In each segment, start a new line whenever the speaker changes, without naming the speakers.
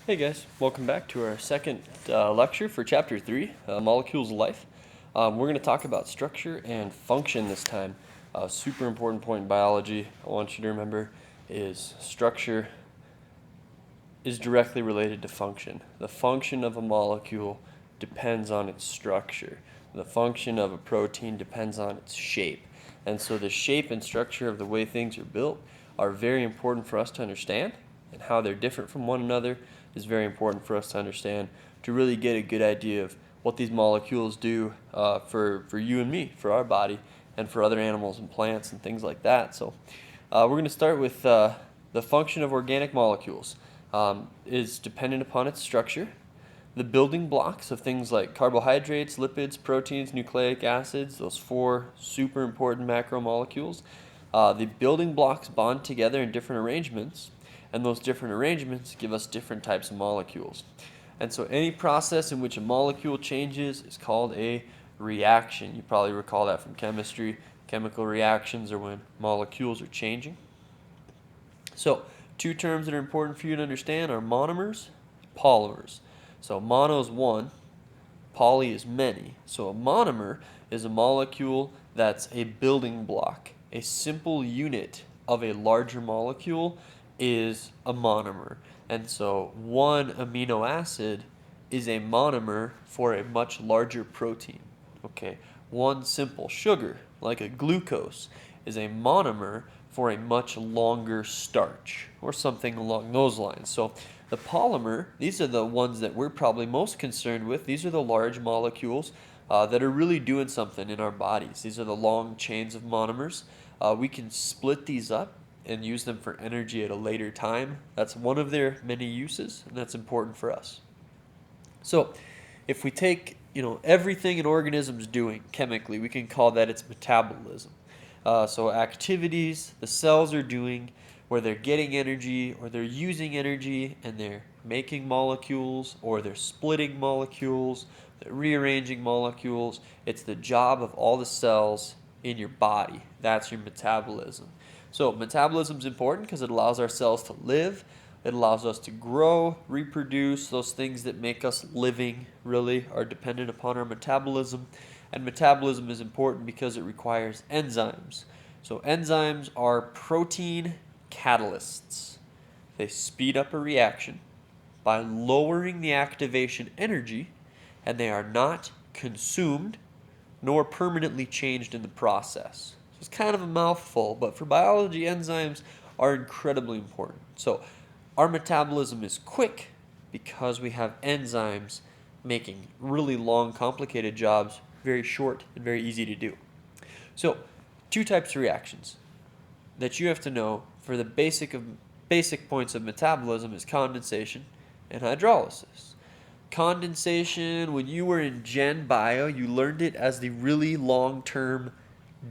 Hey guys, welcome back to our second lecture for Chapter 3, Molecules of Life. We're going to talk about structure and function this time. Super important point in biology I want you to remember is structure is directly related to function. The function of a molecule depends on its structure. The function of a protein depends on its shape. And so the shape and structure of the way things are built are very important for us to understand, and how they're different from one another is very important for us to understand to really get a good idea of what these molecules do for you and me, for our body, and for other animals and plants and things like that. So we're going to start with the function of organic molecules is dependent upon its structure. The building blocks of things like carbohydrates, lipids, proteins, nucleic acids, those four super important macromolecules, the building blocks bond together in different arrangements, and those different arrangements give us different types of molecules. And so any process in which a molecule changes is called a reaction. You probably recall that from chemistry. Chemical reactions are when molecules are changing. So, two terms that are important for you to understand are monomers, polymers. So, mono is one, poly is many. So, a monomer is a molecule that's a building block. A simple unit of a larger molecule is a monomer. And so, one amino acid is a monomer for a much larger protein. Okay, one simple sugar, like a glucose, is a monomer for a much longer starch, or something along those lines. So the polymer, these are the ones that we're probably most concerned with. These are the large molecules that are really doing something in our bodies. These are the long chains of monomers. We can split these up and use them for energy at a later time. That's one of their many uses, and that's important for us. So, if we take everything an organism's doing chemically, we can call that its metabolism. So activities the cells are doing where they're getting energy or they're using energy and they're making molecules or they're splitting molecules, they're rearranging molecules. It's the job of all the cells in your body. That's your metabolism. So metabolism is important because it allows our cells to live. It allows us to grow, reproduce. Those things that make us living really are dependent upon our metabolism. And metabolism is important because it requires enzymes. So enzymes are protein catalysts. They speed up a reaction by lowering the activation energy, and they are not consumed nor permanently changed in the process. So it's kind of a mouthful, but for biology, enzymes are incredibly important. So our metabolism is quick because we have enzymes making really long, complicated jobs very short and very easy to do. So, two types of reactions that you have to know for the basic points of metabolism is condensation and hydrolysis. Condensation, when you were in Gen Bio, you learned it as the really long-term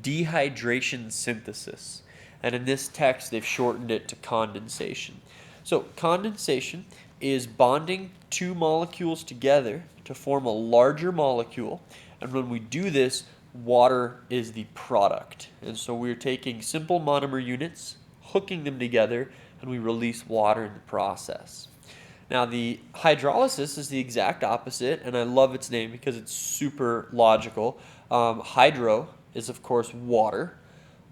dehydration synthesis. And in this text, they've shortened it to condensation. So condensation is bonding two molecules together to form a larger molecule. And when we do this, water is the product. And so we're taking simple monomer units, hooking them together, and we release water in the process. Now, the hydrolysis is the exact opposite, and I love its name because it's super logical. Hydro is, of course, water.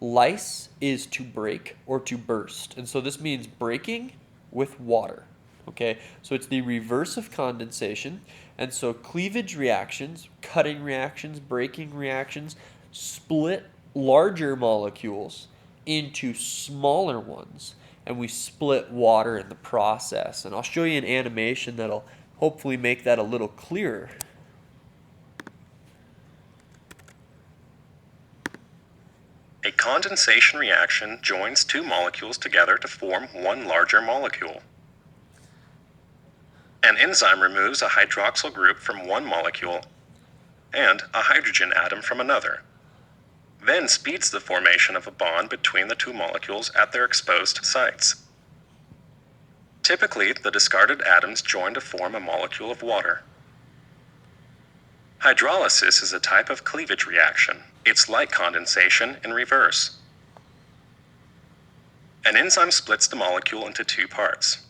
Lyse is to break or to burst. And so this means breaking with water. Okay, so it's the reverse of condensation. And so cleavage reactions, cutting reactions, breaking reactions, split larger molecules into smaller ones. And we split water in the process. And I'll show you an animation that'll hopefully make that a little clearer.
A condensation reaction joins two molecules together to form one larger molecule. An enzyme removes a hydroxyl group from one molecule and a hydrogen atom from another, then speeds the formation of a bond between the two molecules at their exposed sites. Typically, the discarded atoms join to form a molecule of water. Hydrolysis is a type of cleavage reaction. It's like condensation in reverse. An enzyme splits the molecule into two parts.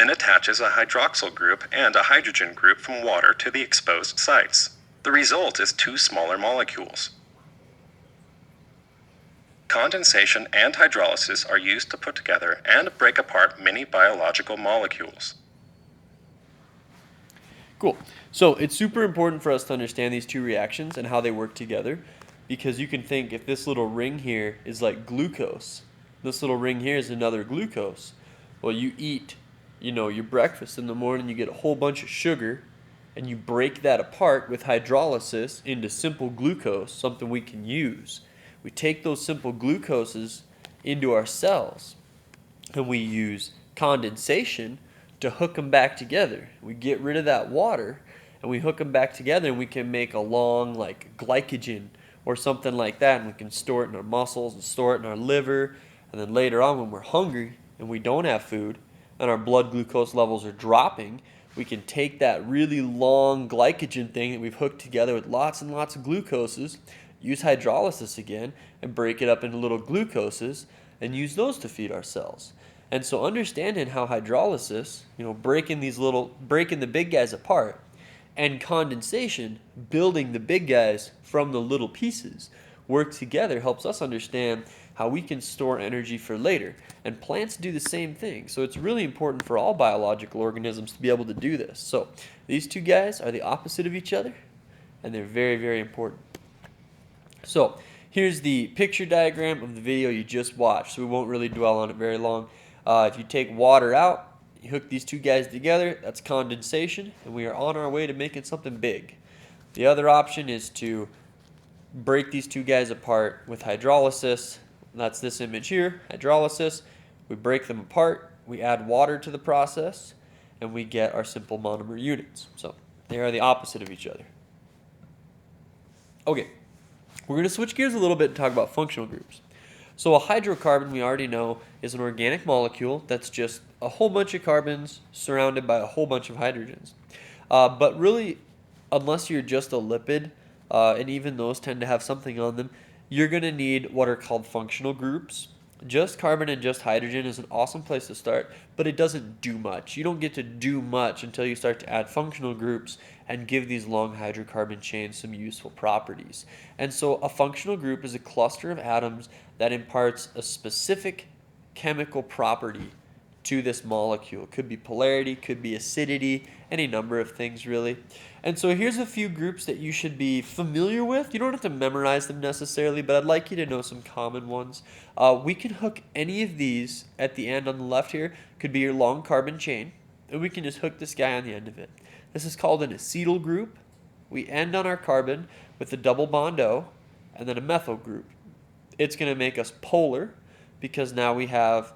then attaches a hydroxyl group and a hydrogen group from water to the exposed sites. The result is two smaller molecules. Condensation and hydrolysis are used to put together and break apart many biological molecules.
Cool. So it's super important for us to understand these two reactions and how they work together, because you can think if this little ring here is like glucose, this little ring here is another glucose. Well, you eat, your breakfast in the morning, you get a whole bunch of sugar, and you break that apart with hydrolysis into simple glucose, something we can use. We take those simple glucoses into our cells, and we use condensation to hook them back together. We get rid of that water, and we hook them back together, and we can make a long, like, glycogen or something like that, and we can store it in our muscles and store it in our liver, and then later on when we're hungry and we don't have food and our blood glucose levels are dropping, we can take that really long glycogen thing that we've hooked together with lots and lots of glucoses, use hydrolysis again, and break it up into little glucoses and use those to feed our cells. And so understanding how hydrolysis, breaking the big guys apart, and condensation, building the big guys from the little pieces, work together helps us understand how we can store energy for later. And plants do the same thing. So it's really important for all biological organisms to be able to do this. So these two guys are the opposite of each other, and they're very, very important. So here's the picture diagram of the video you just watched, so we won't really dwell on it very long. If you take water out, you hook these two guys together, that's condensation, and we are on our way to making something big. The other option is to break these two guys apart with hydrolysis. That's this image here, hydrolysis. We break them apart, we add water to the process, and we get our simple monomer units. So they are the opposite of each other. Okay, we're going to switch gears a little bit and talk about functional groups. So a hydrocarbon, we already know, is an organic molecule that's just a whole bunch of carbons surrounded by a whole bunch of hydrogens. But really, unless you're just a lipid, and even those tend to have something on them, you're going to need what are called functional groups. Just carbon and just hydrogen is an awesome place to start, but it doesn't do much. You don't get to do much until you start to add functional groups and give these long hydrocarbon chains some useful properties. And so a functional group is a cluster of atoms that imparts a specific chemical property to this molecule. It could be polarity, could be acidity, any number of things really. And so here's a few groups that you should be familiar with. You don't have to memorize them necessarily, but I'd like you to know some common ones. We can hook any of these at the end on the left here, could be your long carbon chain, and we can just hook this guy on the end of it. This is called an acetyl group. We end on our carbon with a double bond O and then a methyl group. It's going to make us polar because now we have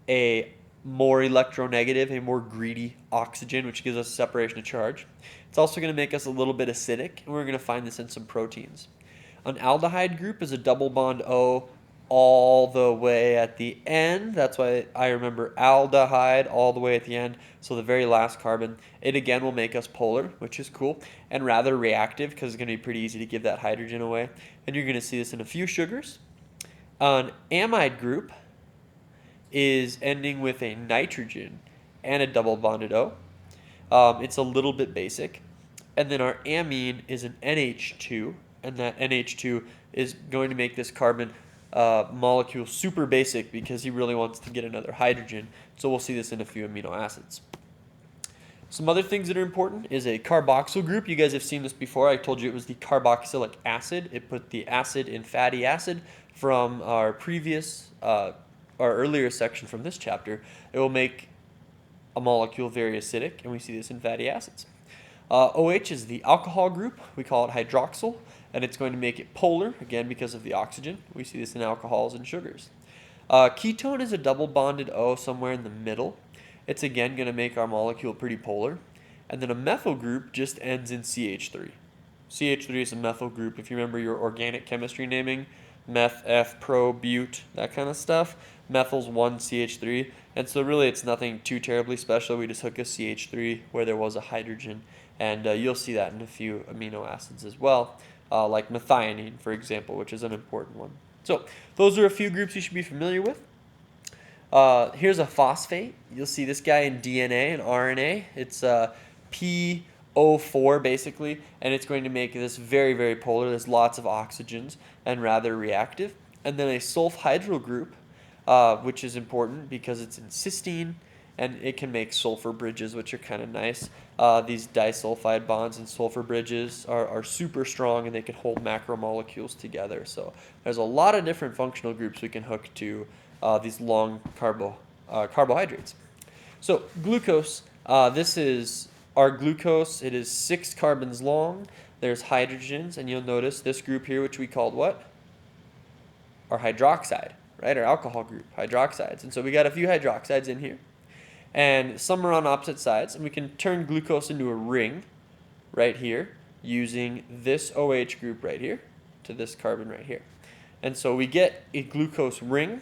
a more electronegative, a more greedy oxygen, which gives us a separation of charge. It's also going to make us a little bit acidic, and we're going to find this in some proteins. An aldehyde group is a double bond O all the way at the end. That's why I remember aldehyde all the way at the end. So the very last carbon, it again will make us polar, which is cool, and rather reactive because it's going to be pretty easy to give that hydrogen away. And you're going to see this in a few sugars. An amide group is ending with a nitrogen and a double bonded O. It's a little bit basic. And then our amine is an NH2, and that NH2 is going to make this carbon molecule super basic because he really wants to get another hydrogen. So we'll see this in a few amino acids. Some other things that are important is a carboxyl group. You guys have seen this before. I told you it was the carboxylic acid. It put the acid in fatty acid from our previous, our earlier section from this chapter. It will make a molecule very acidic, and we see this in fatty acids. OH is the alcohol group. We call it hydroxyl, and it's going to make it polar, again, because of the oxygen. We see this in alcohols and sugars. Ketone is a double bonded O somewhere in the middle. It's again going to make our molecule pretty polar. And then a methyl group just ends in CH3. CH3 is a methyl group. If you remember your organic chemistry naming, meth, F, pro, bute, that kind of stuff, methyl's 1CH3. And so really it's nothing too terribly special. We just hook a CH3 where there was a hydrogen. And you'll see that in a few amino acids as well, like methionine, for example, which is an important one. So those are a few groups you should be familiar with. Here's a phosphate. You'll see this guy in DNA and RNA. It's PO4 basically, and it's going to make this very, very polar. There's lots of oxygens and rather reactive. And then a sulfhydryl group, which is important because it's in cysteine, and it can make sulfur bridges, which are kind of nice. These disulfide bonds and sulfur bridges are super strong, and they can hold macromolecules together. So there's a lot of different functional groups we can hook to these long carbohydrates. So glucose, this is our glucose. It is 6 carbons long. There's hydrogens, and you'll notice this group here, which we called what? Our hydroxide, right? Our alcohol group, hydroxides. And so we got a few hydroxides in here. And some are on opposite sides, and we can turn glucose into a ring right here using this OH group right here to this carbon right here. And so we get a glucose ring.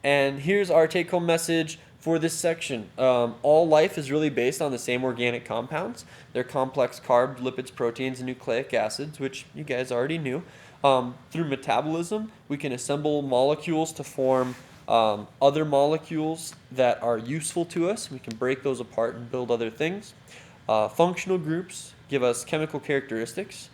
And here's our take-home message for this section. All life is really based on the same organic compounds. They're complex carbs, lipids, proteins, and nucleic acids, which you guys already knew. Through metabolism, we can assemble molecules to form other molecules that are useful to us. We can break those apart and build other things. Functional groups give us chemical characteristics.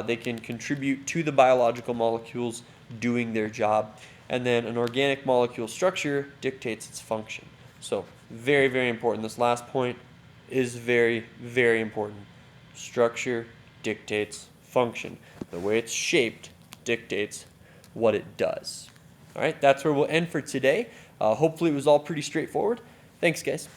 They can contribute to the biological molecules doing their job. And then an organic molecule structure dictates its function. So very, very important. This last point is very, very important. Structure dictates function. The way it's shaped dictates what it does. All right, that's where we'll end for today. Hopefully it was all pretty straightforward. Thanks, guys.